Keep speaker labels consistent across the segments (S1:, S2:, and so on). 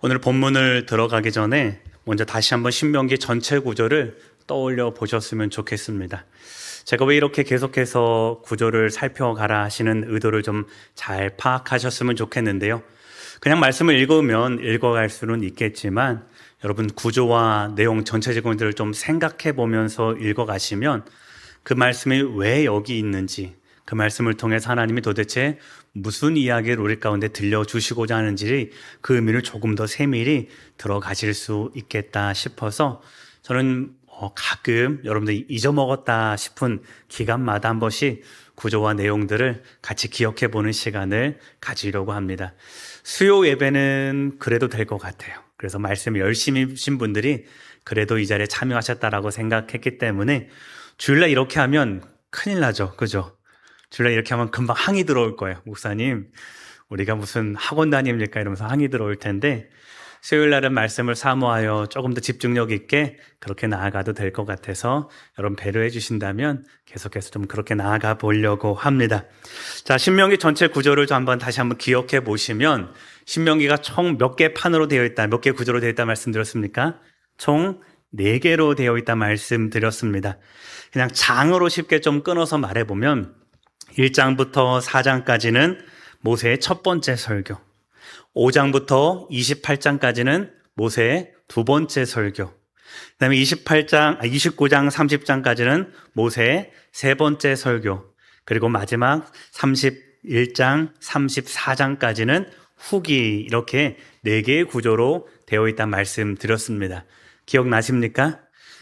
S1: 오늘 본문을 들어가기 전에 먼저 다시 한번 신명기 전체 구조를 떠올려 보셨으면 좋겠습니다. 제가 왜 이렇게 계속해서 구조를 살펴가라 하시는 의도를 좀 잘 파악하셨으면 좋겠는데요. 그냥 말씀을 읽으면 읽어갈 수는 있겠지만 여러분 구조와 내용 전체적인 것들을 좀 생각해 보면서 읽어가시면 그 말씀이 왜 여기 있는지, 그 말씀을 통해서 하나님이 도대체 무슨 이야기를 우리 가운데 들려주시고자 하는지 그 의미를 조금 더 세밀히 들어가실 수 있겠다 싶어서 저는 가끔 여러분들이 잊어먹었다 싶은 기간마다 한 번씩 구조와 내용들을 같이 기억해 보는 시간을 가지려고 합니다. 수요 예배는 그래도 될 것 같아요. 그래서 말씀을 열심히 주신 분들이 그래도 이 자리에 참여하셨다라고 생각했기 때문에 주일날 이렇게 하면 큰일 나죠. 그죠? 주일날 이렇게 하면 금방 항의 들어올 거예요. 목사님, 우리가 무슨 학원 다닙니까? 이러면서 항의 들어올 텐데 수요일날은 말씀을 사모하여 조금 더 집중력 있게 그렇게 나아가도 될 것 같아서 여러분 배려해 주신다면 계속해서 좀 그렇게 나아가 보려고 합니다. 자, 신명기 전체 구조를 다시 한번 기억해 보시면 신명기가 총 몇 개 판으로 되어 있다, 몇 개 구조로 되어 있다 말씀드렸습니까? 총 4개로 되어 있다 말씀드렸습니다. 그냥 장으로 쉽게 좀 끊어서 말해보면 1장부터 4장까지는 모세의 첫 번째 설교, 5장부터 28장까지는 모세의 두 번째 설교, 그 다음에 29장, 30장까지는 모세의 세 번째 설교, 그리고 마지막 31장, 34장까지는 후기, 이렇게 4개의 구조로 되어 있다는 말씀 드렸습니다. 기억나십니까?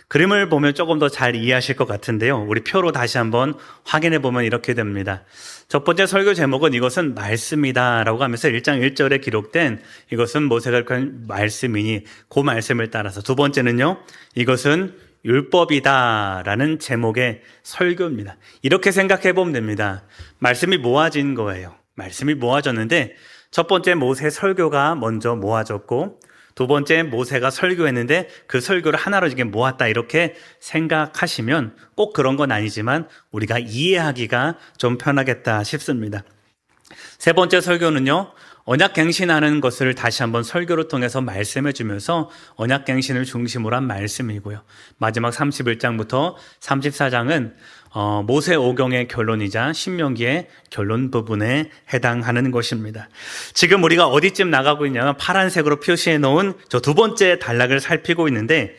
S1: 그림을 보면 조금 더 잘 이해하실 것 같은데요. 우리 표로 다시 한번 확인해 보면 이렇게 됩니다. 첫 번째 설교 제목은 이것은 말씀이다 라고 하면서 1장 1절에 기록된 이것은 모세가 한 말씀이니 그 말씀을 따라서, 두 번째는요, 이것은 율법이다 라는 제목의 설교입니다. 이렇게 생각해 보면 됩니다. 말씀이 모아진 거예요. 말씀이 모아졌는데 첫 번째 모세 설교가 먼저 모아졌고 두 번째 모세가 설교했는데 그 설교를 하나로 이렇게 모았다, 이렇게 생각하시면 꼭 그런 건 아니지만 우리가 이해하기가 좀 편하겠다 싶습니다. 세 번째 설교는요, 언약갱신하는 것을 다시 한번 설교를 통해서 말씀해 주면서 언약갱신을 중심으로 한 말씀이고요. 마지막 31장부터 34장은 모세 오경의 결론이자 신명기의 결론 부분에 해당하는 것입니다. 지금 우리가 어디쯤 나가고 있냐면 파란색으로 표시해 놓은 저 두 번째 단락을 살피고 있는데,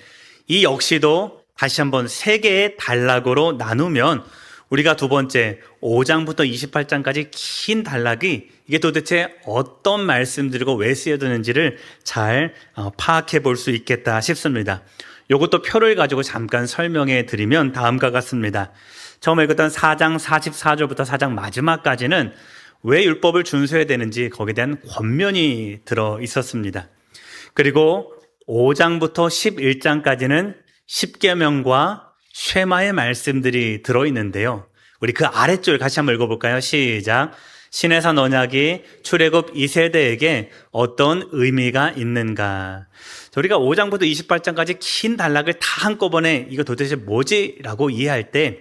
S1: 이 역시도 다시 한번 3개의 단락으로 나누면 우리가 두 번째 5장부터 28장까지 긴 단락이 이게 도대체 어떤 말씀들이고 왜 쓰여졌는지를 잘 파악해 볼 수 있겠다 싶습니다. 이것도 표를 가지고 잠깐 설명해 드리면 다음과 같습니다. 처음에 읽었던 4장 44절부터 4장 마지막까지는 왜 율법을 준수해야 되는지 거기에 대한 권면이 들어 있었습니다. 그리고 5장부터 11장까지는 십계명과 쉐마의 말씀들이 들어있는데요. 우리 그 아랫줄 같이 한번 읽어볼까요? 시작. 시내산 언약이 출애굽 2세대에게 어떤 의미가 있는가? 우리가 5장부터 28장까지 긴 단락을 다 한꺼번에 이거 도대체 뭐지? 라고 이해할 때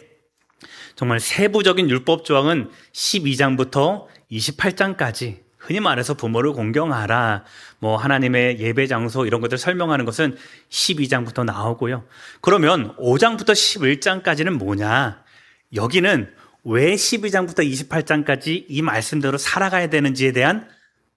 S1: 정말 세부적인 율법 조항은 12장부터 28장까지, 흔히 말해서 부모를 공경하라, 하나님의 예배 장소 이런 것들 설명하는 것은 12장부터 나오고요. 그러면 5장부터 11장까지는 뭐냐? 여기는 왜 12장부터 28장까지 이 말씀대로 살아가야 되는지에 대한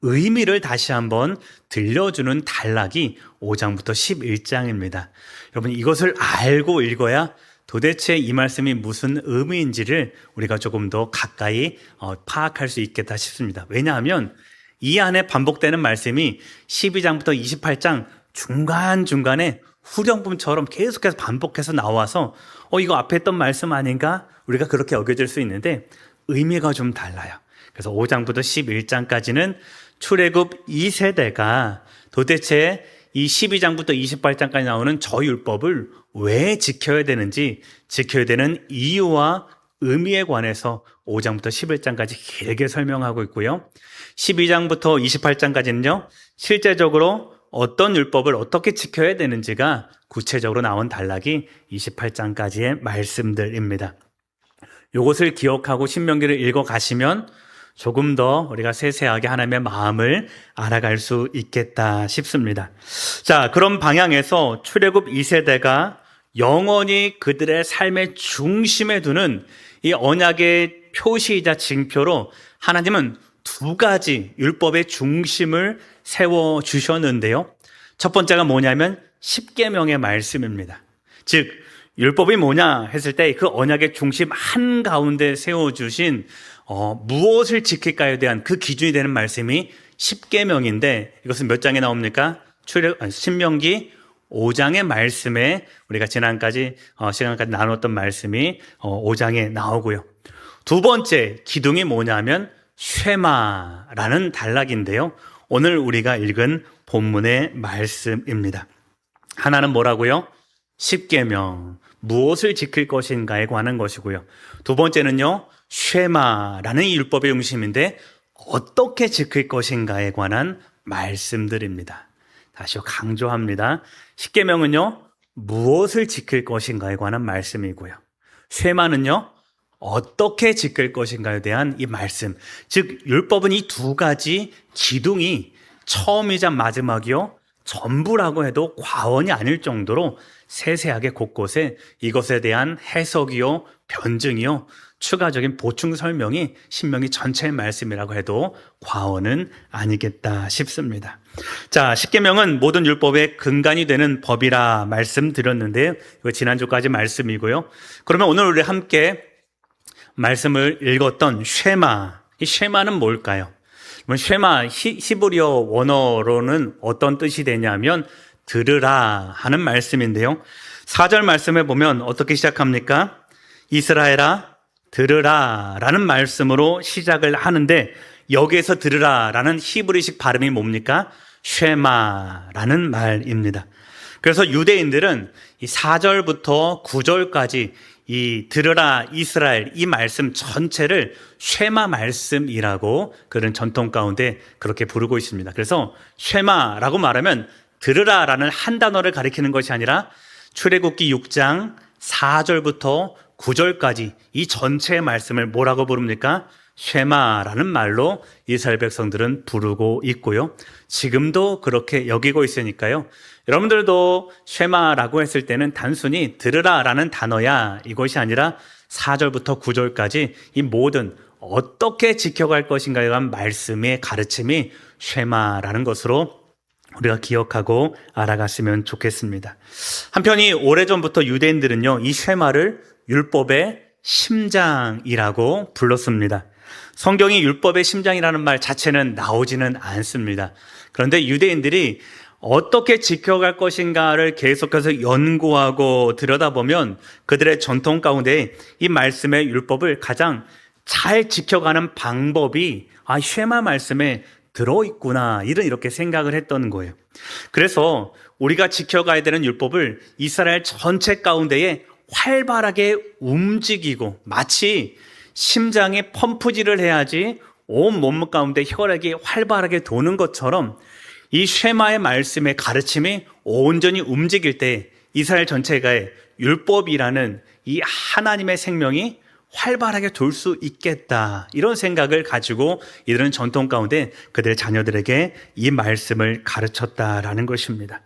S1: 의미를 다시 한번 들려주는 단락이 5장부터 11장입니다. 여러분, 이것을 알고 읽어야 도대체 이 말씀이 무슨 의미인지를 우리가 조금 더 가까이 파악할 수 있겠다 싶습니다. 왜냐하면 이 안에 반복되는 말씀이 12장부터 28장 중간중간에 후렴품처럼 계속해서 반복해서 나와서 이거 앞에 했던 말씀 아닌가? 우리가 그렇게 여겨질 수 있는데 의미가 좀 달라요. 그래서 5장부터 11장까지는 출애굽 2세대가 도대체 이 12장부터 28장까지 나오는 저 율법을 왜 지켜야 되는지, 지켜야 되는 이유와 의미에 관해서 5장부터 11장까지 길게 설명하고 있고요. 12장부터 28장까지는요, 실제적으로 어떤 율법을 어떻게 지켜야 되는지가 구체적으로 나온 단락이 28장까지의 말씀들입니다. 이것을 기억하고 신명기를 읽어가시면 조금 더 우리가 세세하게 하나님의 마음을 알아갈 수 있겠다 싶습니다. 자, 그런 방향에서 출애굽 2세대가 영원히 그들의 삶의 중심에 두는 이 언약의 표시이자 징표로 하나님은 두 가지 율법의 중심을 세워 주셨는데요. 첫 번째가 뭐냐면 십계명의 말씀입니다. 즉 율법이 뭐냐 했을 때 그 언약의 중심 한가운데 세워주신 무엇을 지킬까에 대한 그 기준이 되는 말씀이 십계명인데, 이것은 몇 장에 나옵니까? 신명기 5장의 말씀에 우리가 지난까지 시간까지 나눴던 말씀이 5장에 나오고요. 두 번째 기둥이 뭐냐면 쉐마라는 단락인데요. 오늘 우리가 읽은 본문의 말씀입니다. 하나는 뭐라고요? 십계명, 무엇을 지킬 것인가에 관한 것이고요. 두 번째는요, 쉐마라는 이 율법의 중심인데 어떻게 지킬 것인가에 관한 말씀들입니다. 다시 강조합니다. 십계명은요, 무엇을 지킬 것인가에 관한 말씀이고요. 쉐마는요, 어떻게 지킬 것인가에 대한 이 말씀. 즉 율법은 이 두 가지 기둥이 처음이자 마지막이요, 전부라고 해도 과언이 아닐 정도로 세세하게 곳곳에 이것에 대한 해석이요, 변증이요, 추가적인 보충 설명이 신명기 전체의 말씀이라고 해도 과언은 아니겠다 싶습니다. 자, 십계명은 모든 율법의 근간이 되는 법이라 말씀드렸는데요. 이거 지난주까지 말씀이고요. 그러면 오늘 우리 함께 말씀을 읽었던 쉐마, 이 쉐마는 뭘까요? 쉐마 히브리어 원어로는 어떤 뜻이 되냐면 들으라 하는 말씀인데요. 4절 말씀에 보면 어떻게 시작합니까? 이스라엘아 들으라 라는 말씀으로 시작을 하는데, 여기에서 들으라 라는 히브리식 발음이 뭡니까? 쉐마라는 말입니다. 그래서 유대인들은 이 4절부터 9절까지 이 들으라 이스라엘 이 말씀 전체를 쉐마 말씀이라고 그런 전통 가운데 그렇게 부르고 있습니다. 그래서 쉐마라고 말하면 들으라라는 한 단어를 가리키는 것이 아니라 출애굽기 6장 4절부터 9절까지 이 전체의 말씀을 뭐라고 부릅니까? 쉐마라는 말로 이스라엘 백성들은 부르고 있고요. 지금도 그렇게 여기고 있으니까요. 여러분들도 쉐마라고 했을 때는 단순히 들으라라는 단어야 이것이 아니라 4절부터 9절까지 이 모든 어떻게 지켜갈 것인가에 대한 말씀의 가르침이 쉐마라는 것으로 우리가 기억하고 알아갔으면 좋겠습니다. 한편이 오래전부터 유대인들은요, 이 쉐마를 율법의 심장이라고 불렀습니다. 성경이 율법의 심장이라는 말 자체는 나오지는 않습니다. 그런데 유대인들이 어떻게 지켜갈 것인가를 계속해서 연구하고 들여다보면 그들의 전통 가운데 이 말씀의 율법을 가장 잘 지켜가는 방법이 쉐마 말씀에 들어있구나, 이렇게 생각을 했던 거예요. 그래서 우리가 지켜가야 되는 율법을 이스라엘 전체 가운데에 활발하게 움직이고 마치 심장에 펌프질을 해야지 온 몸 가운데 혈액이 활발하게 도는 것처럼 이 쉐마의 말씀의 가르침이 온전히 움직일 때 이스라엘 전체가의 율법이라는 이 하나님의 생명이 활발하게 돌 수 있겠다, 이런 생각을 가지고 이들은 전통 가운데 그들의 자녀들에게 이 말씀을 가르쳤다라는 것입니다.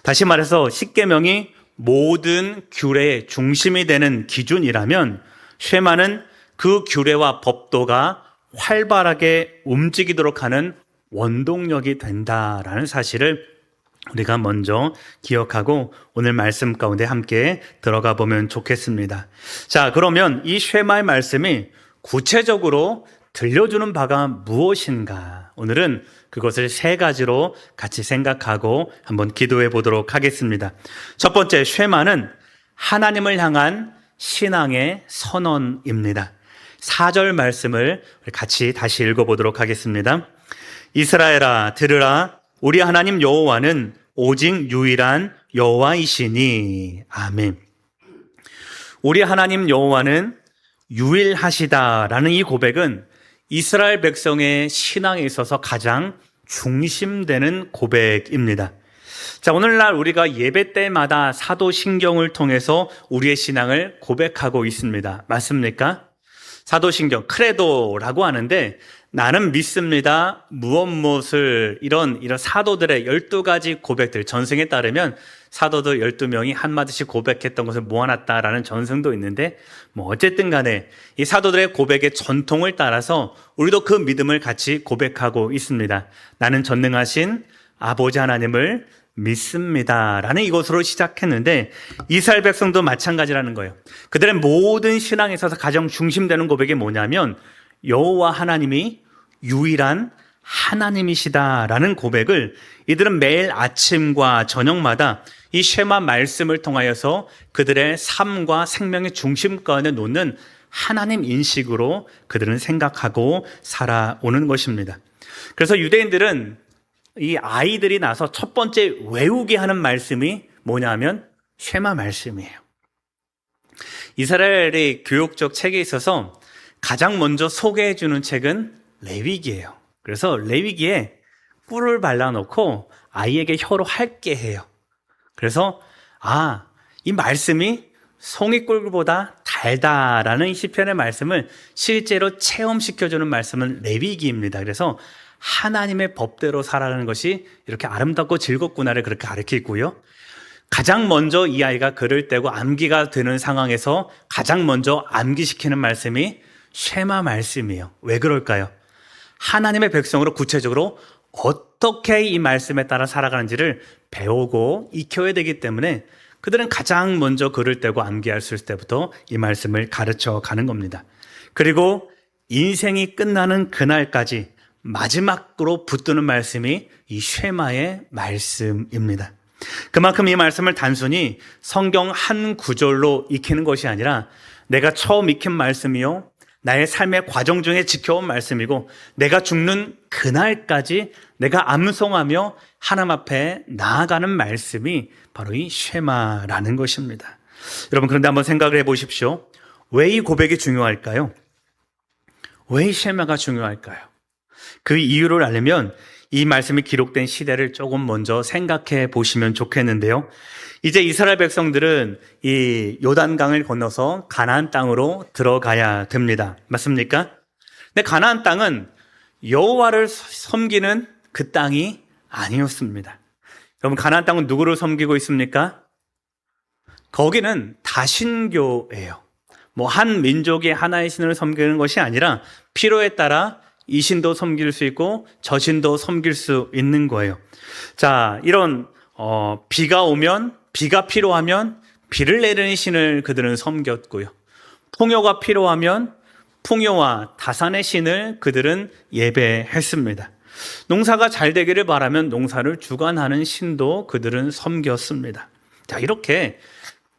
S1: 다시 말해서 십계명이 모든 규례의 중심이 되는 기준이라면 쉐마는 그 규례와 법도가 활발하게 움직이도록 하는 원동력이 된다라는 사실을 우리가 먼저 기억하고 오늘 말씀 가운데 함께 들어가 보면 좋겠습니다. 자, 그러면 이 쉐마의 말씀이 구체적으로 들려주는 바가 무엇인가? 오늘은 그것을 세 가지로 같이 생각하고 한번 기도해 보도록 하겠습니다. 첫 번째, 쉐마는 하나님을 향한 신앙의 선언입니다. 4절 말씀을 같이 다시 읽어보도록 하겠습니다. 이스라엘아 들으라, 우리 하나님 여호와는 오직 유일한 여호와이시니. 아멘. 우리 하나님 여호와는 유일하시다라는 이 고백은 이스라엘 백성의 신앙에 있어서 가장 중심되는 고백입니다. 자, 오늘날 우리가 예배 때마다 사도신경을 통해서 우리의 신앙을 고백하고 있습니다. 맞습니까? 사도신경, 크레도라고 하는데 나는 믿습니다. 무엇을 이런 사도들의 12가지 고백들, 전승에 따르면 사도들 12명이 한마디씩 고백했던 것을 모아놨다라는 전승도 있는데 어쨌든 간에 이 사도들의 고백의 전통을 따라서 우리도 그 믿음을 같이 고백하고 있습니다. 나는 전능하신 아버지 하나님을 믿습니다. 라는 이것으로 시작했는데 이스라엘 백성도 마찬가지라는 거예요. 그들의 모든 신앙에 있어서 가장 중심되는 고백이 뭐냐면 여호와 하나님이 유일한 하나님이시다라는 고백을 이들은 매일 아침과 저녁마다 이 쉐마 말씀을 통하여서 그들의 삶과 생명의 중심권에 놓는 하나님 인식으로 그들은 생각하고 살아오는 것입니다. 그래서 유대인들은 이 아이들이 나서 첫 번째 외우게 하는 말씀이 뭐냐면 쉐마 말씀이에요. 이스라엘의 교육적 책에 있어서 가장 먼저 소개해 주는 책은 레위기예요. 그래서 레위기에 꿀을 발라놓고 아이에게 혀로 핥게 해요. 그래서 이 말씀이 송이꿀보다 달다라는 시편의 말씀을 실제로 체험시켜주는 말씀은 레위기입니다. 그래서 하나님의 법대로 살아가는 것이 이렇게 아름답고 즐겁구나를 그렇게 가르치고요. 가장 먼저 이 아이가 글을 떼고 암기가 되는 상황에서 가장 먼저 암기시키는 말씀이 쉐마 말씀이에요. 왜 그럴까요? 하나님의 백성으로 구체적으로 어떻게 이 말씀에 따라 살아가는지를 배우고 익혀야 되기 때문에 그들은 가장 먼저 글을 떼고 암기할 수 있을 때부터 이 말씀을 가르쳐 가는 겁니다. 그리고 인생이 끝나는 그날까지 마지막으로 붙드는 말씀이 이 쉐마의 말씀입니다. 그만큼 이 말씀을 단순히 성경 한 구절로 익히는 것이 아니라 내가 처음 익힌 말씀이요, 나의 삶의 과정 중에 지켜온 말씀이고 내가 죽는 그날까지 내가 암송하며 하나님 앞에 나아가는 말씀이 바로 이 쉐마라는 것입니다. 여러분, 그런데 한번 생각을 해보십시오. 왜 이 고백이 중요할까요? 왜 이 쉐마가 중요할까요? 그 이유를 알려면 이 말씀이 기록된 시대를 조금 먼저 생각해 보시면 좋겠는데요. 이제 이스라엘 백성들은 이 요단강을 건너서 가나안 땅으로 들어가야 됩니다. 맞습니까? 근데 가나안 땅은 여호와를 섬기는 그 땅이 아니었습니다. 여러분, 가나안 땅은 누구를 섬기고 있습니까? 거기는 다신교예요. 한 민족의 하나의 신을 섬기는 것이 아니라 필요에 따라 이 신도 섬길 수 있고 저 신도 섬길 수 있는 거예요. 자, 이런 비가 오면, 비가 필요하면 비를 내리는 신을 그들은 섬겼고요. 풍요가 필요하면 풍요와 다산의 신을 그들은 예배했습니다. 농사가 잘 되기를 바라면 농사를 주관하는 신도 그들은 섬겼습니다. 자, 이렇게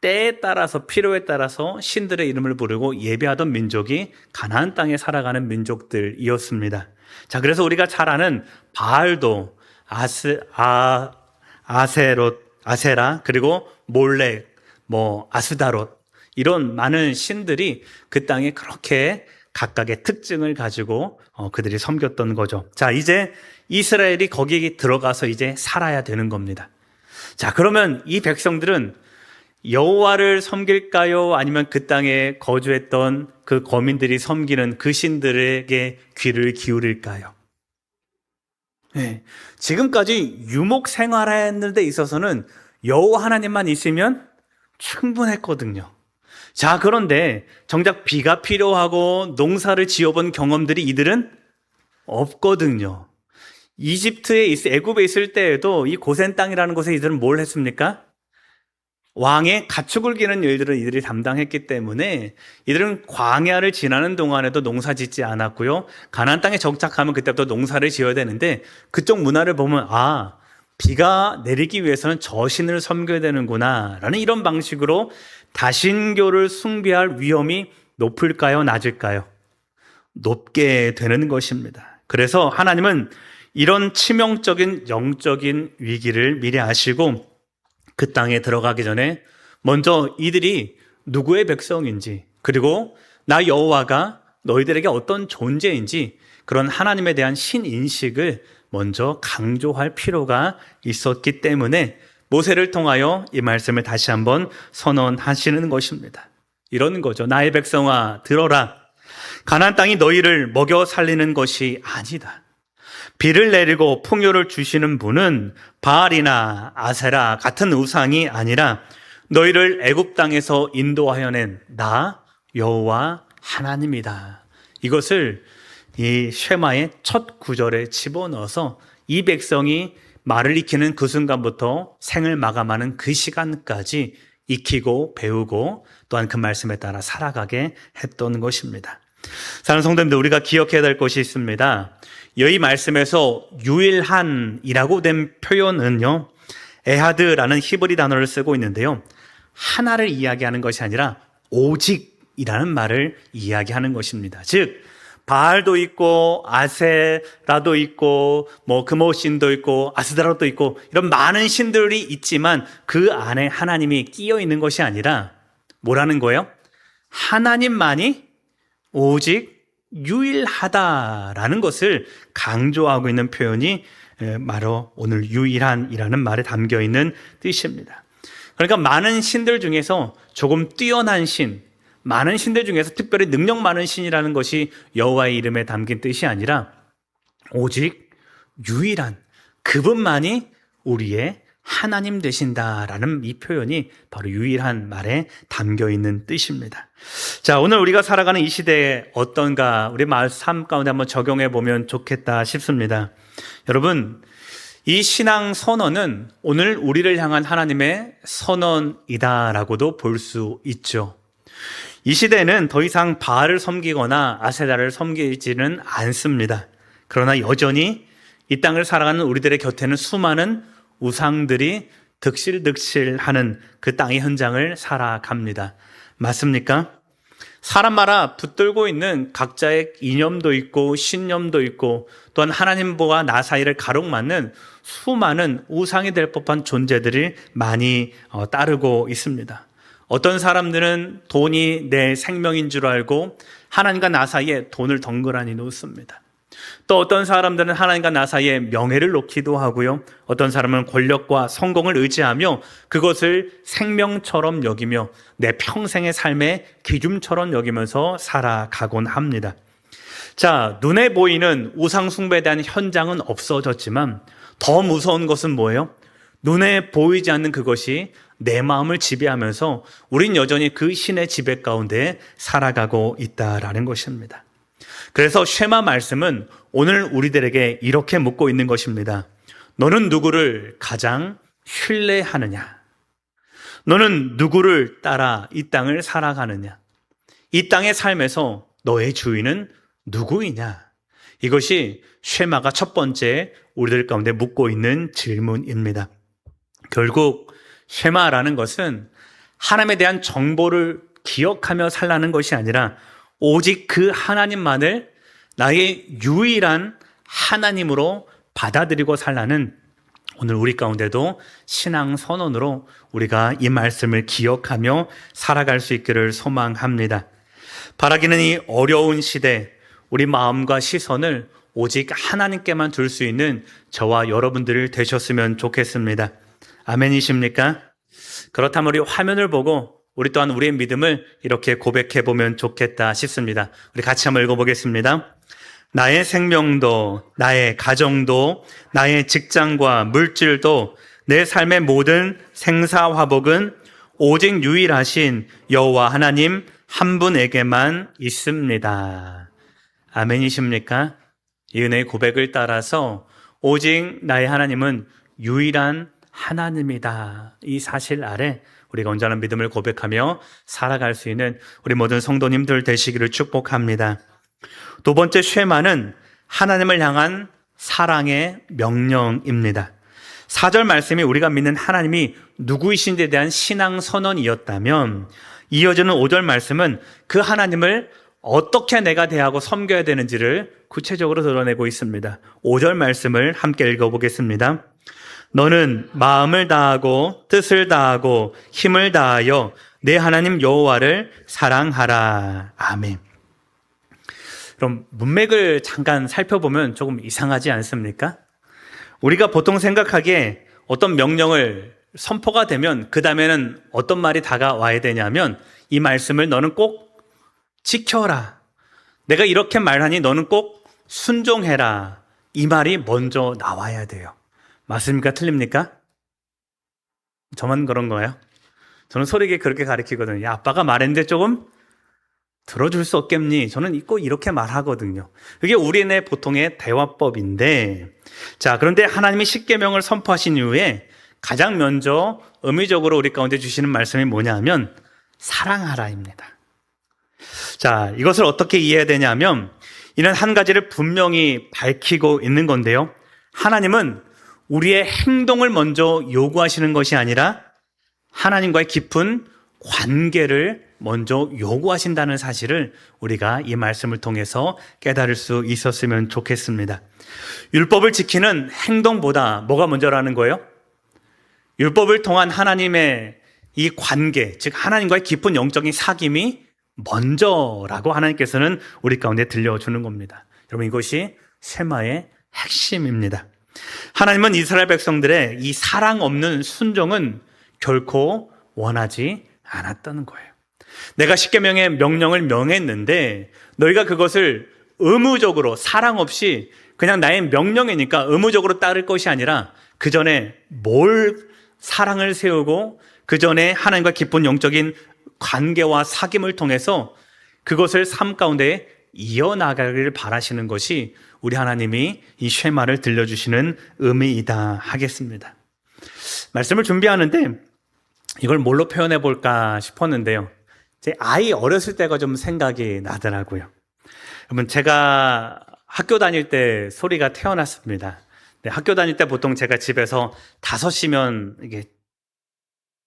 S1: 때에 따라서, 필요에 따라서 신들의 이름을 부르고 예배하던 민족이 가나안 땅에 살아가는 민족들이었습니다. 자, 그래서 우리가 잘 아는 바알도, 아세라, 그리고 몰렉, 아스다롯, 이런 많은 신들이 그 땅에 그렇게 각각의 특징을 가지고 그들이 섬겼던 거죠. 자, 이제 이스라엘이 거기에 들어가서 이제 살아야 되는 겁니다. 자, 그러면 이 백성들은 여호와를 섬길까요? 아니면 그 땅에 거주했던 그 거민들이 섬기는 그 신들에게 귀를 기울일까요? 네, 지금까지 유목 생활하는 데 있어서는 여호와 하나님만 있으면 충분했거든요. 자, 그런데 정작 비가 필요하고 농사를 지어본 경험들이 이들은 없거든요. 애굽에 있을 때에도 이 고센 땅이라는 곳에 이들은 뭘 했습니까? 왕의 가축을 기는 일들을 이들이 담당했기 때문에 이들은 광야를 지나는 동안에도 농사 짓지 않았고요. 가나안 땅에 정착하면 그때부터 농사를 지어야 되는데 그쪽 문화를 보면 비가 내리기 위해서는 저 신을 섬겨야 되는구나 라는 이런 방식으로 다신교를 숭배할 위험이 높을까요? 낮을까요? 높게 되는 것입니다. 그래서 하나님은 이런 치명적인 영적인 위기를 미리 아시고 그 땅에 들어가기 전에 먼저 이들이 누구의 백성인지, 그리고 나 여호와가 너희들에게 어떤 존재인지 그런 하나님에 대한 신인식을 먼저 강조할 필요가 있었기 때문에 모세를 통하여 이 말씀을 다시 한번 선언하시는 것입니다. 이런 거죠. 나의 백성아, 들어라. 가나안 땅이 너희를 먹여 살리는 것이 아니다. 비를 내리고 풍요를 주시는 분은 바알이나 아세라 같은 우상이 아니라 너희를 애굽 땅에서 인도하여 낸 나 여호와 하나님이다. 이것을 이 쉐마의 첫 구절에 집어넣어서 이 백성이 말을 익히는 그 순간부터 생을 마감하는 그 시간까지 익히고 배우고 또한 그 말씀에 따라 살아가게 했던 것입니다. 사랑하는 성도님들, 우리가 기억해야 될 것이 있습니다. 이 말씀에서 유일한이라고 된 표현은요, 에하드라는 히브리 단어를 쓰고 있는데요, 하나를 이야기하는 것이 아니라 오직이라는 말을 이야기하는 것입니다. 즉 바알도 있고 아세라도 있고 금오신도 있고 아스다라도 있고 이런 많은 신들이 있지만 그 안에 하나님이 끼어 있는 것이 아니라 뭐라는 거예요? 하나님만이 오직 유일하다라는 것을 강조하고 있는 표현이 바로 오늘 유일한이라는 말에 담겨 있는 뜻입니다. 그러니까 많은 신들 중에서 조금 뛰어난 신, 많은 신들 중에서 특별히 능력 많은 신이라는 것이 여호와의 이름에 담긴 뜻이 아니라 오직 유일한 그분만이 우리의 하나님 되신다라는 이 표현이 바로 유일한 말에 담겨 있는 뜻입니다. 자, 오늘 우리가 살아가는 이 시대에 어떤가 우리 마을 삶 가운데 한번 적용해 보면 좋겠다 싶습니다. 여러분, 이 신앙 선언은 오늘 우리를 향한 하나님의 선언이다라고도 볼 수 있죠. 이 시대는 더 이상 바알을 섬기거나 아세라를 섬기지는 않습니다. 그러나 여전히 이 땅을 살아가는 우리들의 곁에는 수많은 우상들이 득실득실하는 그 땅의 현장을 살아갑니다. 맞습니까? 사람마다 붙들고 있는 각자의 이념도 있고 신념도 있고 또한 하나님과 나 사이를 가로막는 수많은 우상이 될 법한 존재들이 많이 따르고 있습니다. 어떤 사람들은 돈이 내 생명인 줄 알고 하나님과 나 사이에 돈을 덩그러니 놓습니다. 또 어떤 사람들은 하나님과 나 사이에 명예를 놓기도 하고요. 어떤 사람은 권력과 성공을 의지하며 그것을 생명처럼 여기며 내 평생의 삶의 기준처럼 여기면서 살아가곤 합니다. 자, 눈에 보이는 우상 숭배에 대한 현장은 없어졌지만 더 무서운 것은 뭐예요? 눈에 보이지 않는 그것이 내 마음을 지배하면서 우린 여전히 그 신의 지배 가운데 살아가고 있다라는 것입니다. 그래서 쉐마 말씀은 오늘 우리들에게 이렇게 묻고 있는 것입니다. 너는 누구를 가장 신뢰하느냐? 너는 누구를 따라 이 땅을 살아가느냐? 이 땅의 삶에서 너의 주인은 누구이냐? 이것이 쉐마가 첫 번째 우리들 가운데 묻고 있는 질문입니다. 결국 쉐마라는 것은 하나님에 대한 정보를 기억하며 살라는 것이 아니라 오직 그 하나님만을 나의 유일한 하나님으로 받아들이고 살라는 오늘 우리 가운데도 신앙 선언으로 우리가 이 말씀을 기억하며 살아갈 수 있기를 소망합니다. 바라기는 이 어려운 시대 우리 마음과 시선을 오직 하나님께만 둘 수 있는 저와 여러분들 되셨으면 좋겠습니다. 아멘이십니까? 그렇다면 우리 화면을 보고 우리 또한 우리의 믿음을 이렇게 고백해 보면 좋겠다 싶습니다. 우리 같이 한번 읽어보겠습니다. 나의 생명도, 나의 가정도, 나의 직장과 물질도, 내 삶의 모든 생사화복은 오직 유일하신 여호와 하나님 한 분에게만 있습니다. 아멘이십니까? 이 은혜의 고백을 따라서 오직 나의 하나님은 유일한 하나님이다. 이 사실 아래 우리가 온전한 믿음을 고백하며 살아갈 수 있는 우리 모든 성도님들 되시기를 축복합니다. 두 번째 쉐마는 하나님을 향한 사랑의 명령입니다. 4절 말씀이 우리가 믿는 하나님이 누구이신지에 대한 신앙 선언이었다면 이어지는 5절 말씀은 그 하나님을 어떻게 내가 대하고 섬겨야 되는지를 구체적으로 드러내고 있습니다. 5절 말씀을 함께 읽어보겠습니다. 너는 마음을 다하고 뜻을 다하고 힘을 다하여 내 하나님 여호와를 사랑하라. 아멘. 그럼 문맥을 잠깐 살펴보면 조금 이상하지 않습니까? 우리가 보통 생각하기에 어떤 명령을 선포가 되면 그 다음에는 어떤 말이 다가와야 되냐면 이 말씀을 너는 꼭 지켜라. 내가 이렇게 말하니 너는 꼭 순종해라. 이 말이 먼저 나와야 돼요. 맞습니까? 틀립니까? 저만 그런 거예요? 저는 소리게 그렇게 가르치거든요. 야, 아빠가 말했는데 조금 들어줄 수 없겠니? 저는 꼭 이렇게 말하거든요. 그게 우리네 보통의 대화법인데, 자, 그런데 하나님이 십계명을 선포하신 이후에 가장 먼저 의미적으로 우리 가운데 주시는 말씀이 뭐냐 하면 사랑하라입니다. 자, 이것을 어떻게 이해해야 되냐면 이는 한 가지를 분명히 밝히고 있는 건데요. 하나님은 우리의 행동을 먼저 요구하시는 것이 아니라 하나님과의 깊은 관계를 먼저 요구하신다는 사실을 우리가 이 말씀을 통해서 깨달을 수 있었으면 좋겠습니다. 율법을 지키는 행동보다 뭐가 먼저라는 거예요? 율법을 통한 하나님의 이 관계, 즉 하나님과의 깊은 영적인 사귐이 먼저라고 하나님께서는 우리 가운데 들려주는 겁니다. 여러분, 이것이 쉐마의 핵심입니다. 하나님은 이스라엘 백성들의 이 사랑 없는 순종은 결코 원하지 않았다는 거예요. 내가 십계명의 명령을 명했는데 너희가 그것을 의무적으로 사랑 없이 그냥 나의 명령이니까 의무적으로 따를 것이 아니라 그 전에 뭘 사랑을 세우고 그 전에 하나님과 깊은 영적인 관계와 사귐을 통해서 그것을 삶 가운데 이어나가기를 바라시는 것이 우리 하나님이 이 쉐마를 들려주시는 의미이다 하겠습니다. 말씀을 준비하는데 이걸 뭘로 표현해 볼까 싶었는데요. 제 아이 어렸을 때가 좀 생각이 나더라고요. 여러분, 제가 학교 다닐 때 소리가 태어났습니다. 네, 학교 다닐 때 보통 제가 집에서 5시면 이게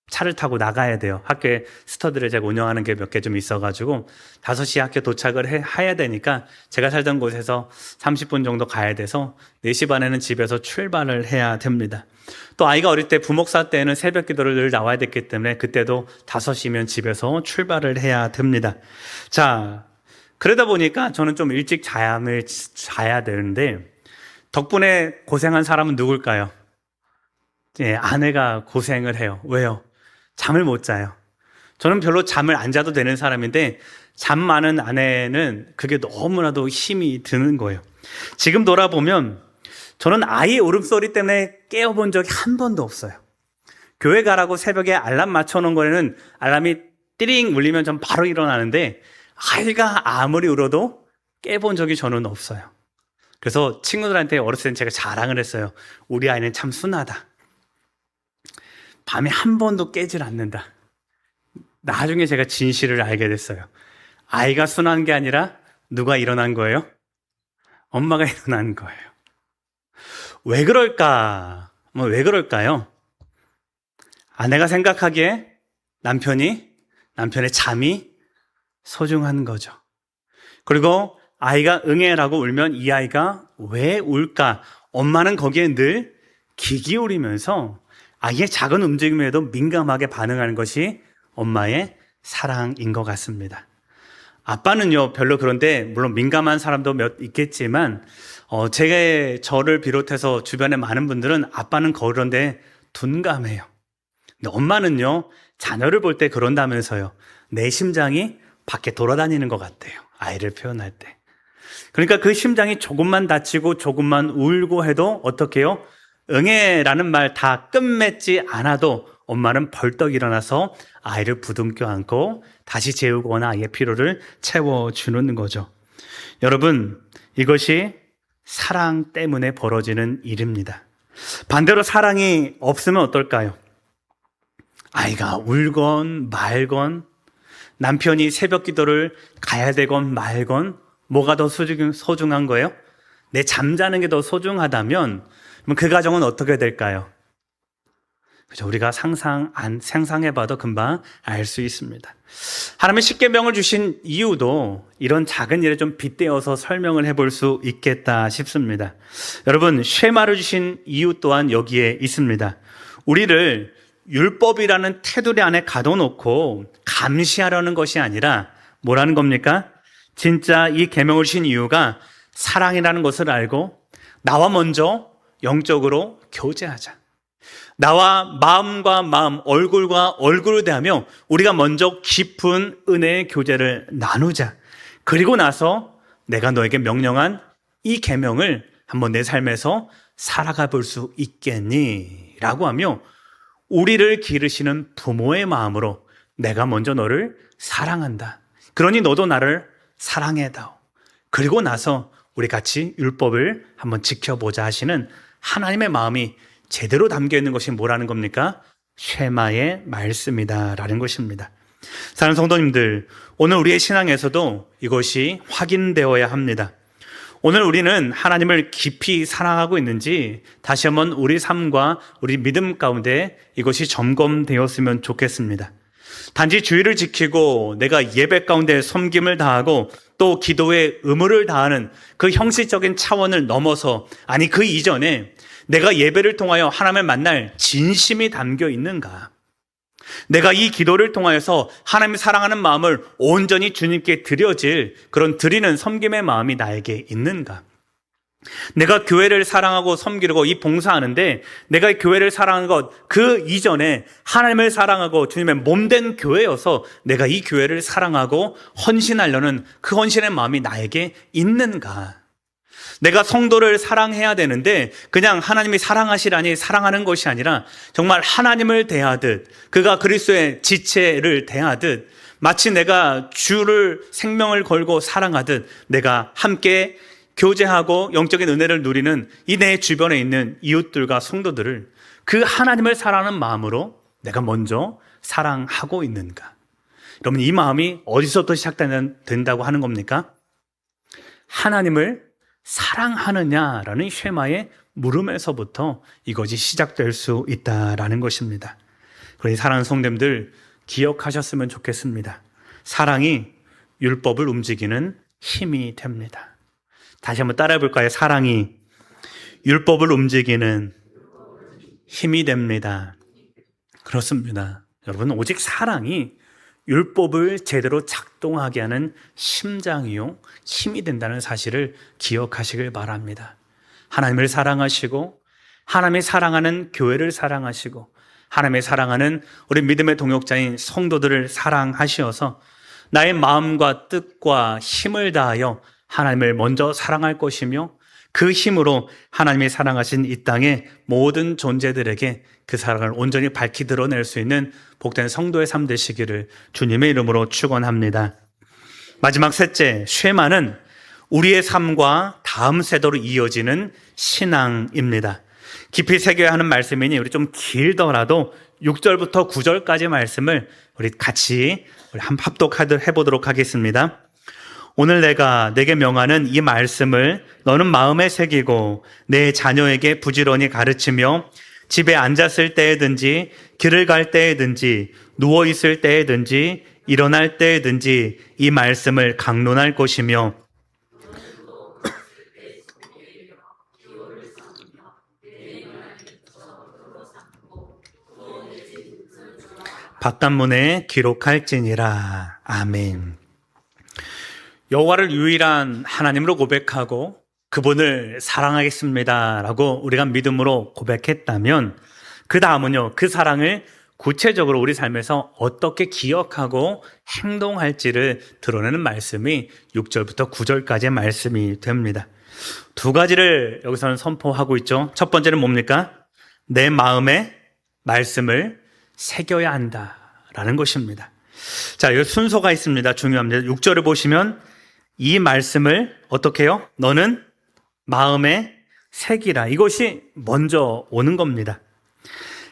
S1: 차를 타고 나가야 돼요. 학교에 스터디를 제가 운영하는 게 몇 개 좀 있어가지고 5시에 학교 도착을 해야 되니까 제가 살던 곳에서 30분 정도 가야 돼서 4시 반에는 집에서 출발을 해야 됩니다. 또 아이가 어릴 때 부목사 때는 새벽 기도를 늘 나와야 됐기 때문에 그때도 5시면 집에서 출발을 해야 됩니다. 자, 그러다 보니까 저는 좀 일찍 잠을 자야 되는데 덕분에 고생한 사람은 누굴까요? 예, 아내가 고생을 해요. 왜요? 잠을 못 자요. 저는 별로 잠을 안 자도 되는 사람인데 잠 많은 아내는 그게 너무나도 힘이 드는 거예요. 지금 돌아보면 저는 아이의 울음소리 때문에 깨어본 적이 한 번도 없어요. 교회 가라고 새벽에 알람 맞춰놓은 거에는 알람이 띠링 울리면 전 바로 일어나는데 아이가 아무리 울어도 깨본 적이 저는 없어요. 그래서 친구들한테 어렸을 때 제가 자랑을 했어요. 우리 아이는 참 순하다. 밤에 한 번도 깨질 않는다. 나중에 제가 진실을 알게 됐어요. 아이가 순한 게 아니라 누가 일어난 거예요? 엄마가 일어난 거예요. 왜 그럴까? 왜 그럴까요? 아내가 생각하기에 남편의 잠이 소중한 거죠. 그리고 아이가 응애라고 울면 이 아이가 왜 울까? 엄마는 거기에 늘 귀 기울이면서 아이의 작은 움직임에도 민감하게 반응하는 것이 엄마의 사랑인 것 같습니다. 아빠는요, 별로 그런데 물론 민감한 사람도 몇 있겠지만 저를 비롯해서 주변의 많은 분들은 아빠는 그런데 둔감해요. 근데 엄마는요, 자녀를 볼 때 그런다면서요. 내 심장이 밖에 돌아다니는 것 같대요. 아이를 표현할 때. 그러니까 그 심장이 조금만 다치고 조금만 울고 해도 어떻게 해요? 응애라는 말 다 끝맺지 않아도 엄마는 벌떡 일어나서 아이를 부둥켜 안고 다시 재우거나 아이의 피로를 채워주는 거죠. 여러분, 이것이 사랑 때문에 벌어지는 일입니다. 반대로 사랑이 없으면 어떨까요? 아이가 울건 말건 남편이 새벽 기도를 가야 되건 말건 뭐가 더 소중한 거예요? 내 잠자는 게 더 소중하다면 그 가정은 어떻게 될까요? 그죠? 우리가 상상해봐도 금방 알 수 있습니다. 하나님의 십계명을 주신 이유도 이런 작은 일에 좀 빗대어서 설명을 해볼 수 있겠다 싶습니다. 여러분, 쉐마를 주신 이유 또한 여기에 있습니다. 우리를 율법이라는 테두리 안에 가둬놓고 감시하려는 것이 아니라 뭐라는 겁니까? 진짜 이 계명을 주신 이유가 사랑이라는 것을 알고 나와 먼저 영적으로 교제하자. 나와 마음과 마음, 얼굴과 얼굴을 대하며 우리가 먼저 깊은 은혜의 교제를 나누자. 그리고 나서 내가 너에게 명령한 이 계명을 한번 내 삶에서 살아가 볼 수 있겠니? 라고 하며 우리를 기르시는 부모의 마음으로 내가 먼저 너를 사랑한다. 그러니 너도 나를 사랑해다오. 그리고 나서 우리 같이 율법을 한번 지켜보자 하시는 하나님의 마음이 제대로 담겨 있는 것이 뭐라는 겁니까? 쉐마의 말씀이다라는 것입니다. 사랑하는 성도님들, 오늘 우리의 신앙에서도 이것이 확인되어야 합니다. 오늘 우리는 하나님을 깊이 사랑하고 있는지 다시 한번 우리 삶과 우리 믿음 가운데 이것이 점검되었으면 좋겠습니다. 단지 주의를 지키고 내가 예배 가운데 섬김을 다하고 또 기도의 의무를 다하는 그 형식적인 차원을 넘어서, 아니 그 이전에 내가 예배를 통하여 하나님을 만날 진심이 담겨 있는가? 내가 이 기도를 통하여서 하나님을 사랑하는 마음을 온전히 주님께 드려질 그런 드리는 섬김의 마음이 나에게 있는가? 내가 교회를 사랑하고 섬기려고 이 봉사하는데 내가 교회를 사랑하는 것 그 이전에 하나님을 사랑하고 주님의 몸된 교회여서 내가 이 교회를 사랑하고 헌신하려는 그 헌신의 마음이 나에게 있는가? 내가 성도를 사랑해야 되는데 그냥 하나님이 사랑하시라니 사랑하는 것이 아니라 정말 하나님을 대하듯 그가 그리스도의 지체를 대하듯 마치 내가 주를 생명을 걸고 사랑하듯 내가 함께 교제하고 영적인 은혜를 누리는 이 내 주변에 있는 이웃들과 성도들을 그 하나님을 사랑하는 마음으로 내가 먼저 사랑하고 있는가? 여러분, 이 마음이 어디서부터 시작된다고 하는 겁니까? 하나님을 사랑하느냐라는 쉐마의 물음에서부터 이것이 시작될 수 있다라는 것입니다. 그러니 사랑하는 성도님들 기억하셨으면 좋겠습니다. 사랑이 율법을 움직이는 힘이 됩니다. 다시 한번 따라해 볼까요? 사랑이 율법을 움직이는 힘이 됩니다. 그렇습니다. 여러분, 오직 사랑이 율법을 제대로 작동하게 하는 심장이요, 힘이 된다는 사실을 기억하시길 바랍니다. 하나님을 사랑하시고 하나님의 사랑하는 교회를 사랑하시고 하나님의 사랑하는 우리 믿음의 동역자인 성도들을 사랑하시어서 나의 마음과 뜻과 힘을 다하여 하나님을 먼저 사랑할 것이며 그 힘으로 하나님이 사랑하신 이 땅의 모든 존재들에게 그 사랑을 온전히 밝히 드러낼 수 있는 복된 성도의 삶 되시기를 주님의 이름으로 축원합니다. 마지막 셋째, 쉐마는 우리의 삶과 다음 세대로 이어지는 신앙입니다. 깊이 새겨야 하는 말씀이니 우리 좀 길더라도 6절부터 9절까지 말씀을 우리 같이 합독해 보도록 하겠습니다. 오늘 내가 내게 명하는 이 말씀을 너는 마음에 새기고 내 자녀에게 부지런히 가르치며 집에 앉았을 때에든지 길을 갈 때에든지 누워있을 때에든지 일어날 때에든지 이 말씀을 강론할 것이며 바깥문에 기록할지니라. 아멘. 여호와를 유일한 하나님으로 고백하고 그분을 사랑하겠습니다 라고 우리가 믿음으로 고백했다면 그 다음은요, 그 사랑을 구체적으로 우리 삶에서 어떻게 기억하고 행동할지를 드러내는 말씀이 6절부터 9절까지의 말씀이 됩니다. 두 가지를 여기서는 선포하고 있죠. 첫 번째는 뭡니까? 내 마음에 말씀을 새겨야 한다라는 것입니다. 자, 여기 순서가 있습니다. 중요합니다. 6절을 보시면 이 말씀을 어떻게 해요? 너는 마음에 새기라. 이것이 먼저 오는 겁니다.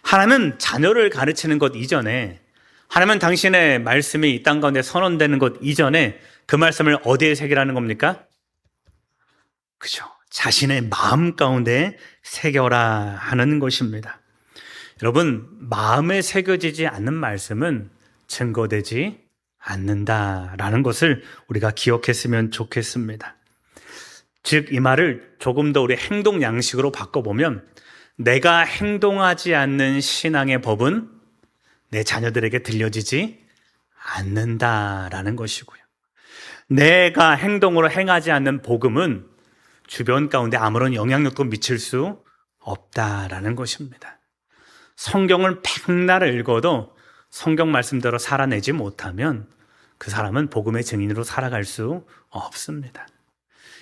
S1: 하나님은 자녀를 가르치는 것 이전에, 하나님은 당신의 말씀이 이 땅 가운데 선언되는 것 이전에 그 말씀을 어디에 새기라는 겁니까? 그죠? 자신의 마음 가운데 새겨라 하는 것입니다. 여러분, 마음에 새겨지지 않는 말씀은 증거되지 않는다라는 것을 우리가 기억했으면 좋겠습니다. 즉, 이 말을 조금 더 우리 행동 양식으로 바꿔보면 내가 행동하지 않는 신앙의 법은 내 자녀들에게 들려지지 않는다라는 것이고요. 내가 행동으로 행하지 않는 복음은 주변 가운데 아무런 영향력도 미칠 수 없다라는 것입니다. 성경을 백날 읽어도 성경 말씀대로 살아내지 못하면 그 사람은 복음의 증인으로 살아갈 수 없습니다.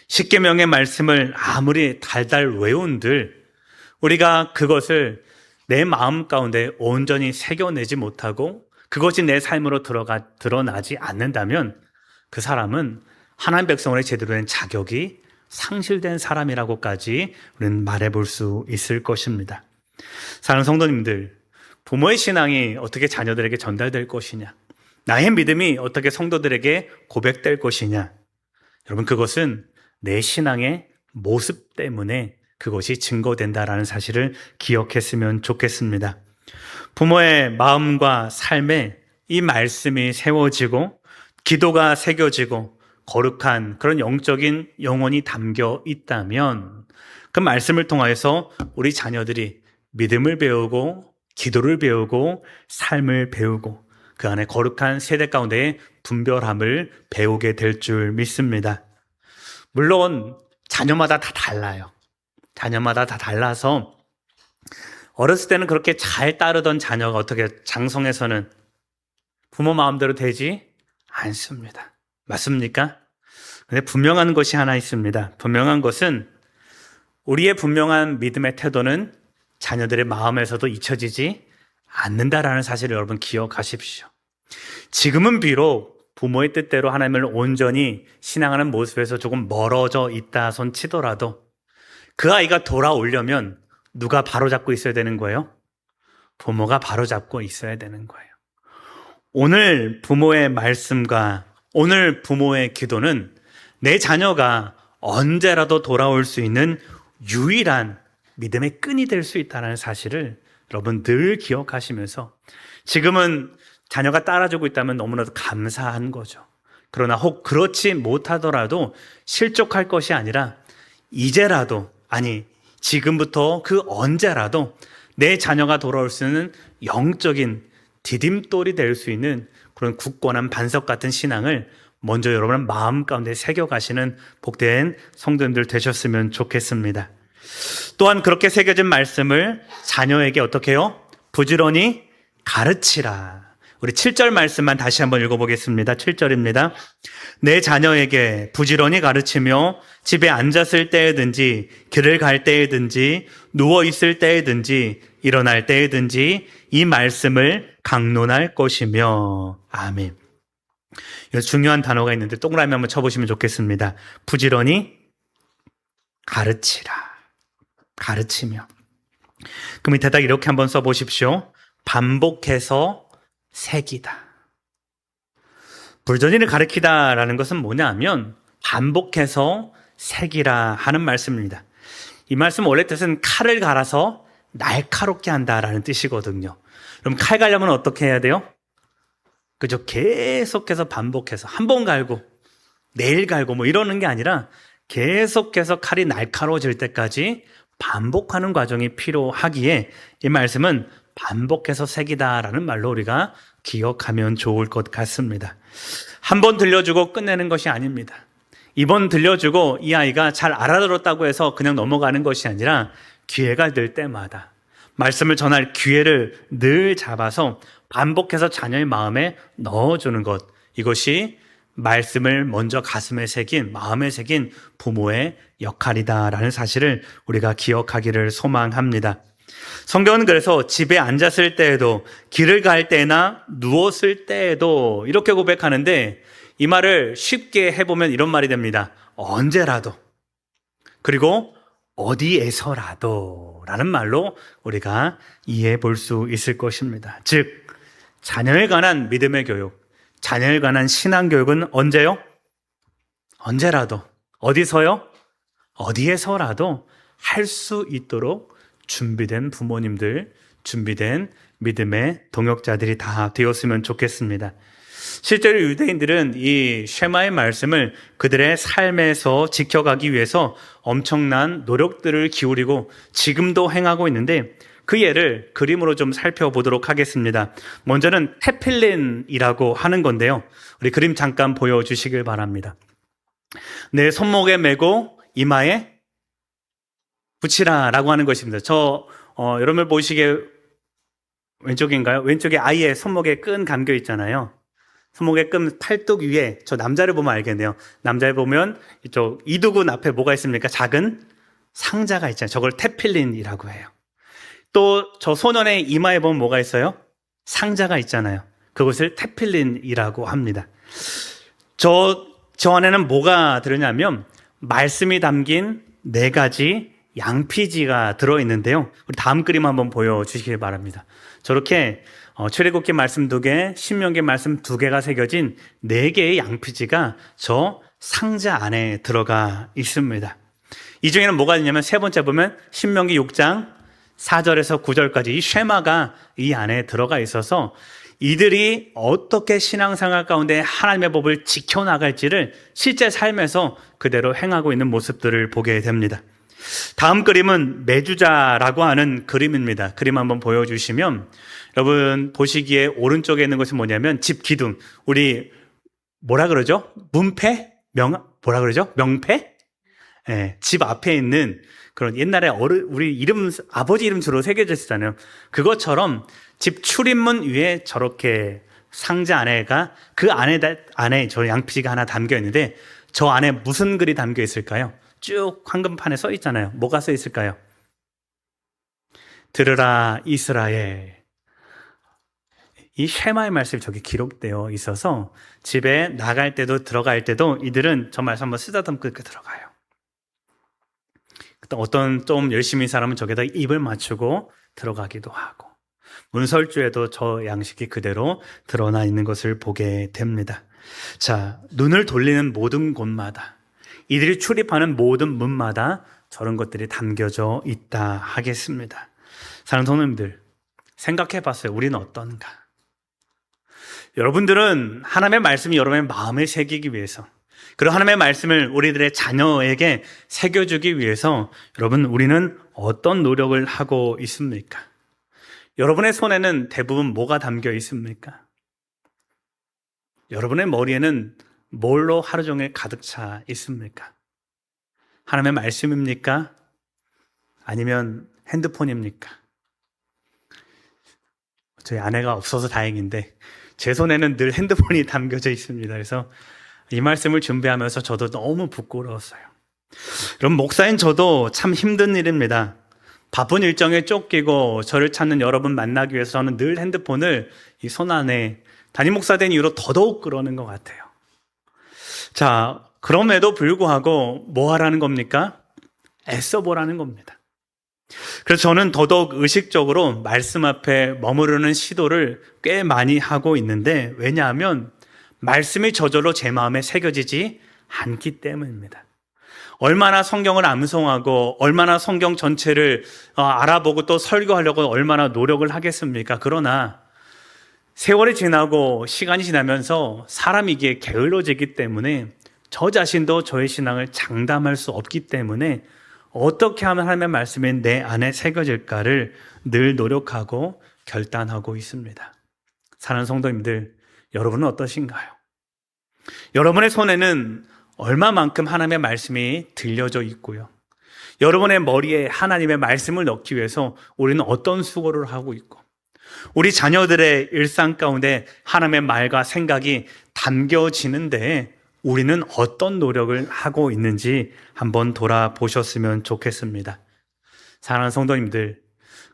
S1: 십계명의 말씀을 아무리 달달 외운들 우리가 그것을 내 마음 가운데 온전히 새겨내지 못하고 그것이 내 삶으로 드러나지 않는다면 그 사람은 하나님 백성의 제대로 된 자격이 상실된 사람이라고까지 우리는 말해볼 수 있을 것입니다. 사랑하는 성도님들, 부모의 신앙이 어떻게 자녀들에게 전달될 것이냐, 나의 믿음이 어떻게 성도들에게 고백될 것이냐, 여러분 그것은 내 신앙의 모습 때문에 그것이 증거된다라는 사실을 기억했으면 좋겠습니다. 부모의 마음과 삶에 이 말씀이 세워지고 기도가 새겨지고 거룩한 그런 영적인 영혼이 담겨 있다면 그 말씀을 통하여서 우리 자녀들이 믿음을 배우고 기도를 배우고 삶을 배우고 그 안에 거룩한 세대 가운데의 분별함을 배우게 될 줄 믿습니다. 물론 자녀마다 다 달라요. 자녀마다 다 달라서 어렸을 때는 그렇게 잘 따르던 자녀가 어떻게 장성해서는 부모 마음대로 되지 않습니다. 맞습니까? 근데 분명한 것이 하나 있습니다. 분명한 것은 우리의 분명한 믿음의 태도는 자녀들의 마음에서도 잊혀지지 않는다라는 사실을 여러분 기억하십시오. 지금은 비록 부모의 뜻대로 하나님을 온전히 신앙하는 모습에서 조금 멀어져 있다 손 치더라도 그 아이가 돌아오려면 누가 바로잡고 있어야 되는 거예요? 부모가 바로잡고 있어야 되는 거예요. 오늘 부모의 말씀과 오늘 부모의 기도는 내 자녀가 언제라도 돌아올 수 있는 유일한 믿음의 끈이 될 수 있다는 사실을 여러분 늘 기억하시면서 지금은 자녀가 따라주고 있다면 너무나도 감사한 거죠. 그러나 혹 그렇지 못하더라도 실족할 것이 아니라 이제라도 아니 지금부터 그 언제라도 내 자녀가 돌아올 수 있는 영적인 디딤돌이 될 수 있는 그런 굳건한 반석 같은 신앙을 먼저 여러분 마음 가운데 새겨가시는 복된 성도님들 되셨으면 좋겠습니다. 또한 그렇게 새겨진 말씀을 자녀에게 어떻게 해요? 부지런히 가르치라. 우리 7절 말씀만 다시 한번 읽어보겠습니다. 7절입니다. 내 자녀에게 부지런히 가르치며 집에 앉았을 때에든지 길을 갈 때에든지 누워있을 때에든지 일어날 때에든지 이 말씀을 강론할 것이며. 아멘. 여기서 중요한 단어가 있는데 동그라미 한번 쳐보시면 좋겠습니다. 부지런히 가르치라. 가르치며. 그 밑에다 이렇게 한번 써보십시오. 반복해서 새기다. 부지런히 가르치다라는 것은 뭐냐 하면 반복해서 새기라 하는 말씀입니다. 이 말씀 원래 뜻은 칼을 갈아서 날카롭게 한다라는 뜻이거든요. 그럼 칼 갈려면 어떻게 해야 돼요? 그죠? 계속해서 반복해서 한 번 갈고 내일 갈고 뭐 이러는 게 아니라 계속해서 칼이 날카로워질 때까지 반복하는 과정이 필요하기에 이 말씀은 반복해서 새기다라는 말로 우리가 기억하면 좋을 것 같습니다. 한 번 들려주고 끝내는 것이 아닙니다. 이번 들려주고 이 아이가 잘 알아들었다고 해서 그냥 넘어가는 것이 아니라 기회가 될 때마다 말씀을 전할 기회를 늘 잡아서 반복해서 자녀의 마음에 넣어주는 것, 이것이 말씀을 먼저 가슴에 새긴, 마음에 새긴 부모의 역할이다라는 사실을 우리가 기억하기를 소망합니다. 성경은 그래서 집에 앉았을 때에도 길을 갈 때나 누웠을 때에도 이렇게 고백하는데 이 말을 쉽게 해보면 이런 말이 됩니다. 언제라도 그리고 어디에서라도 라는 말로 우리가 이해해 볼 수 있을 것입니다. 즉 자녀에 관한 믿음의 교육, 자녀에 관한 신앙 교육은 언제요? 언제라도 어디서요? 어디에서라도 할 수 있도록 준비된 부모님들, 준비된 믿음의 동역자들이 다 되었으면 좋겠습니다. 실제로 유대인들은 이 쉐마의 말씀을 그들의 삶에서 지켜가기 위해서 엄청난 노력들을 기울이고 지금도 행하고 있는데 그 예를 그림으로 좀 살펴보도록 하겠습니다. 먼저는 테필린이라고 하는 건데요. 우리 그림 잠깐 보여주시길 바랍니다. 내 손목에 메고 이마에 붙이라라고 하는 것입니다. 여러분 보시기에 왼쪽인가요? 왼쪽에 아이의 손목에 끈 감겨 있잖아요. 손목의 끈 팔뚝 위에 저 남자를 보면 알겠네요. 남자를 보면 이쪽 이두근 앞에 뭐가 있습니까? 작은 상자가 있잖아요. 저걸 테필린이라고 해요. 또 저 소년의 이마에 보면 뭐가 있어요? 상자가 있잖아요. 그것을 테필린이라고 합니다. 저 안에는 뭐가 들었냐면 말씀이 담긴 4가지 양피지가 들어있는데요. 우리 다음 그림 한번 보여주시길 바랍니다. 저렇게 출애굽기 말씀 2개, 신명기 말씀 2개가 새겨진 4개의 양피지가 저 상자 안에 들어가 있습니다. 이 중에는 뭐가 있냐면 세 번째 보면 신명기 6장 4절에서 9절까지 이 쉐마가 이 안에 들어가 있어서 이들이 어떻게 신앙생활 가운데 하나님의 법을 지켜나갈지를 실제 삶에서 그대로 행하고 있는 모습들을 보게 됩니다. 다음 그림은 매주자라고 하는 그림입니다. 그림 한번 보여주시면 여러분 보시기에 오른쪽에 있는 것이 뭐냐면 집 기둥. 우리 뭐라 그러죠? 문패? 뭐라 그러죠? 명패? 네, 집 앞에 있는 그런 옛날에 우리 이름, 아버지 이름 주로 새겨져 있었잖아요. 그것처럼 집 출입문 위에 저렇게 상자 안에가 그 안에 저 양피지가 하나 담겨 있는데 저 안에 무슨 글이 담겨 있을까요? 쭉 황금판에 써 있잖아요. 뭐가 써 있을까요? 들으라 이스라엘. 이 쉐마의 말씀이 저기 기록되어 있어서 집에 나갈 때도 들어갈 때도 이들은 저 말씀 한번 쓰다듬고 들어가요. 어떤 좀 열심히 사람은 저기다 입을 맞추고 들어가기도 하고 문설주에도 저 양식이 그대로 드러나 있는 것을 보게 됩니다. 자, 눈을 돌리는 모든 곳마다 이들이 출입하는 모든 문마다 저런 것들이 담겨져 있다 하겠습니다. 사랑하는 성도님들, 생각해 봤어요. 우리는 어떤가? 여러분들은 하나님의 말씀이 여러분의 마음에 새기기 위해서 그리고 하나님의 말씀을 우리들의 자녀에게 새겨주기 위해서 여러분 우리는 어떤 노력을 하고 있습니까? 여러분의 손에는 대부분 뭐가 담겨 있습니까? 여러분의 머리에는 뭘로 하루 종일 가득 차 있습니까? 하나님의 말씀입니까? 아니면 핸드폰입니까? 저희 아내가 없어서 다행인데 제 손에는 늘 핸드폰이 담겨져 있습니다. 그래서 이 말씀을 준비하면서 저도 너무 부끄러웠어요. 여러분, 목사인 저도 참 힘든 일입니다. 바쁜 일정에 쫓기고 저를 찾는 여러분 만나기 위해서 저는 늘 핸드폰을 이 손 안에 담임 목사 된 이후로 더더욱 그러는 것 같아요. 자, 그럼에도 불구하고 뭐 하라는 겁니까? 애써 보라는 겁니다. 그래서 저는 더더욱 의식적으로 말씀 앞에 머무르는 시도를 꽤 많이 하고 있는데 왜냐하면 말씀이 저절로 제 마음에 새겨지지 않기 때문입니다. 얼마나 성경을 암송하고 얼마나 성경 전체를 알아보고 또 설교하려고 얼마나 노력을 하겠습니까? 그러나 세월이 지나고 시간이 지나면서 사람이 이게 게을러지기 때문에 저 자신도 저의 신앙을 장담할 수 없기 때문에 어떻게 하면 하나님의 말씀이 내 안에 새겨질까를 늘 노력하고 결단하고 있습니다. 사랑하는 성도님들, 여러분은 어떠신가요? 여러분의 손에는 얼마만큼 하나님의 말씀이 들려져 있고요. 여러분의 머리에 하나님의 말씀을 넣기 위해서 우리는 어떤 수고를 하고 있고 우리 자녀들의 일상 가운데 하나님의 말과 생각이 담겨지는데 우리는 어떤 노력을 하고 있는지 한번 돌아보셨으면 좋겠습니다. 사랑하는 성도님들,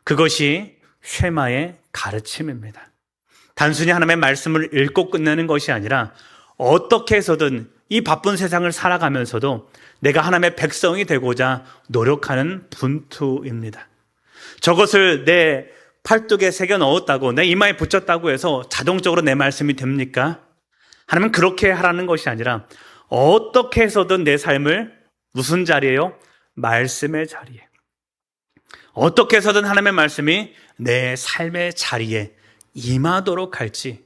S1: 그것이 쉐마의 가르침입니다. 단순히 하나님의 말씀을 읽고 끝내는 것이 아니라 어떻게 해서든 이 바쁜 세상을 살아가면서도 내가 하나님의 백성이 되고자 노력하는 분투입니다. 저것을 내 팔뚝에 새겨 넣었다고 내 이마에 붙였다고 해서 자동적으로 내 말씀이 됩니까? 하나님은 그렇게 하라는 것이 아니라 어떻게 해서든 내 삶을 무슨 자리예요? 말씀의 자리에. 어떻게 해서든 하나님의 말씀이 내 삶의 자리에 임하도록 할지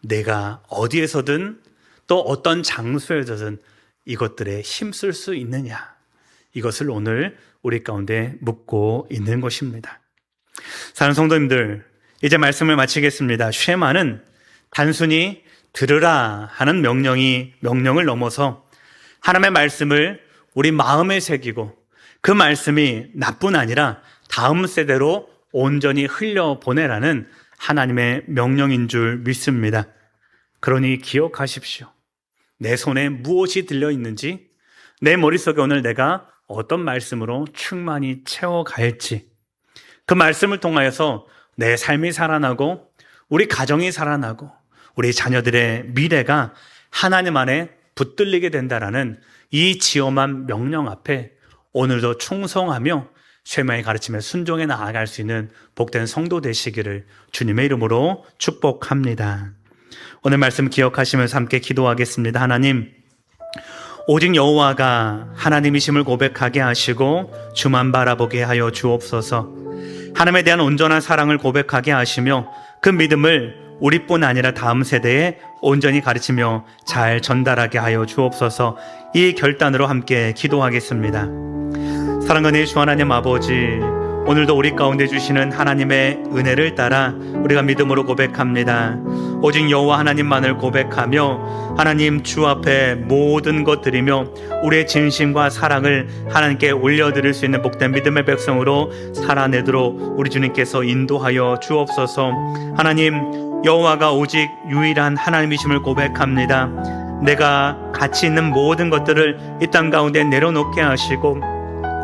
S1: 내가 어디에서든 또 어떤 장소에서든 이것들에 힘쓸 수 있느냐, 이것을 오늘 우리 가운데 묻고 있는 것입니다. 사랑하는 성도님들, 이제 말씀을 마치겠습니다. 쉐마는 단순히 들으라 하는 명령을 넘어서 하나님의 말씀을 우리 마음에 새기고 그 말씀이 나뿐 아니라 다음 세대로 온전히 흘려보내라는 하나님의 명령인 줄 믿습니다. 그러니 기억하십시오. 내 손에 무엇이 들려 있는지, 내 머릿속에 오늘 내가 어떤 말씀으로 충만히 채워갈지, 그 말씀을 통하여서 내 삶이 살아나고 우리 가정이 살아나고 우리 자녀들의 미래가 하나님 안에 붙들리게 된다라는 이 지엄한 명령 앞에 오늘도 충성하며 쉐마의 가르침에 순종해 나아갈 수 있는 복된 성도 되시기를 주님의 이름으로 축복합니다. 오늘 말씀 기억하시면서 함께 기도하겠습니다. 하나님, 오직 여호와가 하나님이심을 고백하게 하시고 주만 바라보게 하여 주옵소서. 하나님에 대한 온전한 사랑을 고백하게 하시며 그 믿음을 우리뿐 아니라 다음 세대에 온전히 가르치며 잘 전달하게 하여 주옵소서. 이 결단으로 함께 기도하겠습니다. 사랑하는 주 하나님 아버지, 오늘도 우리 가운데 주시는 하나님의 은혜를 따라 우리가 믿음으로 고백합니다. 오직 여호와 하나님만을 고백하며 하나님 주 앞에 모든 것 드리며 우리의 진심과 사랑을 하나님께 올려드릴 수 있는 복된 믿음의 백성으로 살아내도록 우리 주님께서 인도하여 주옵소서. 하나님, 여호와가 오직 유일한 하나님이심을 고백합니다. 내가 가치 있는 모든 것들을 이 땅 가운데 내려놓게 하시고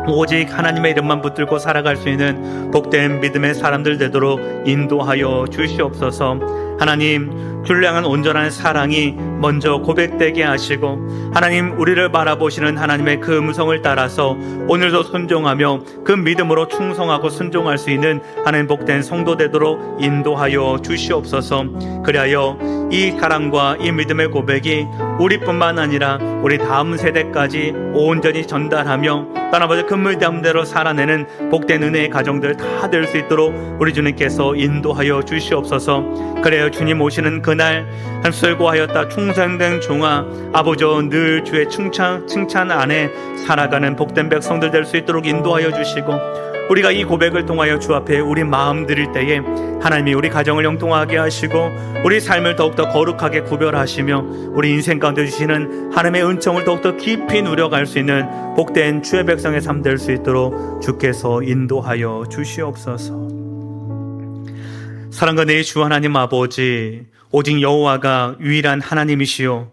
S1: 오직 하나님의 이름만 붙들고 살아갈 수 있는 복된 믿음의 사람들 되도록 인도하여 주시옵소서. 하나님, 주를 향한 온전한 사랑이 먼저 고백되게 하시고 하나님, 우리를 바라보시는 하나님의 그 음성을 따라서 오늘도 순종하며 그 믿음으로 충성하고 순종할 수 있는 하나님 복된 성도 되도록 인도하여 주시옵소서. 그리하여 이 사랑과 이 믿음의 고백이 우리뿐만 아니라 우리 다음 세대까지 온전히 전달하며 따라서 금물담대로 살아내는 복된 은혜의 가정들 다 될 수 있도록 우리 주님께서 인도하여 주시옵소서. 그래요, 주님 오시는 그날 흡술고하였다 충성된 종아 아버지여 늘 주의 칭찬 안에 살아가는 복된 백성들 될 수 있도록 인도하여 주시고 우리가 이 고백을 통하여 주 앞에 우리 마음 드릴 때에 하나님이 우리 가정을 형통하게 하시고 우리 삶을 더욱더 거룩하게 구별하시며 우리 인생 가운데 주시는 하나님의 은총을 더욱더 깊이 누려갈 수 있는 복된 주의 백성의 삶 될 수 있도록 주께서 인도하여 주시옵소서. 사랑과 내 주 하나님 아버지, 오직 여호와가 유일한 하나님이시요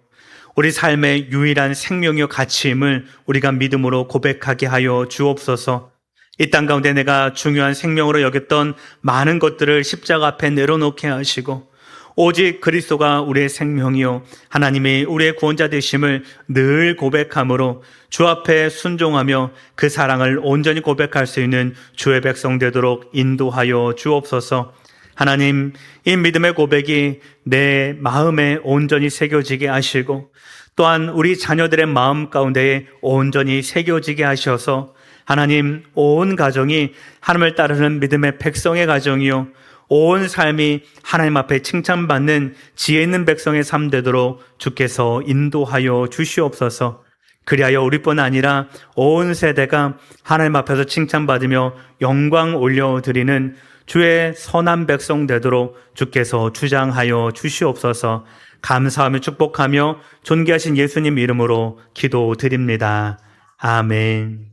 S1: 우리 삶의 유일한 생명이요 가치임을 우리가 믿음으로 고백하게 하여 주옵소서. 이 땅 가운데 내가 중요한 생명으로 여겼던 많은 것들을 십자가 앞에 내려놓게 하시고 오직 그리스도가 우리의 생명이요 하나님이 우리의 구원자 되심을 늘 고백함으로 주 앞에 순종하며 그 사랑을 온전히 고백할 수 있는 주의 백성 되도록 인도하여 주옵소서. 하나님, 이 믿음의 고백이 내 마음에 온전히 새겨지게 하시고 또한 우리 자녀들의 마음 가운데에 온전히 새겨지게 하셔서 하나님, 온 가정이 하나님을 따르는 믿음의 백성의 가정이요 온 삶이 하나님 앞에 칭찬받는 지혜 있는 백성의 삶 되도록 주께서 인도하여 주시옵소서. 그리하여 우리뿐 아니라 온 세대가 하나님 앞에서 칭찬받으며 영광 올려드리는 주의 선한 백성 되도록 주께서 주장하여 주시옵소서. 감사하며 축복하며 존귀하신 예수님 이름으로 기도드립니다. 아멘.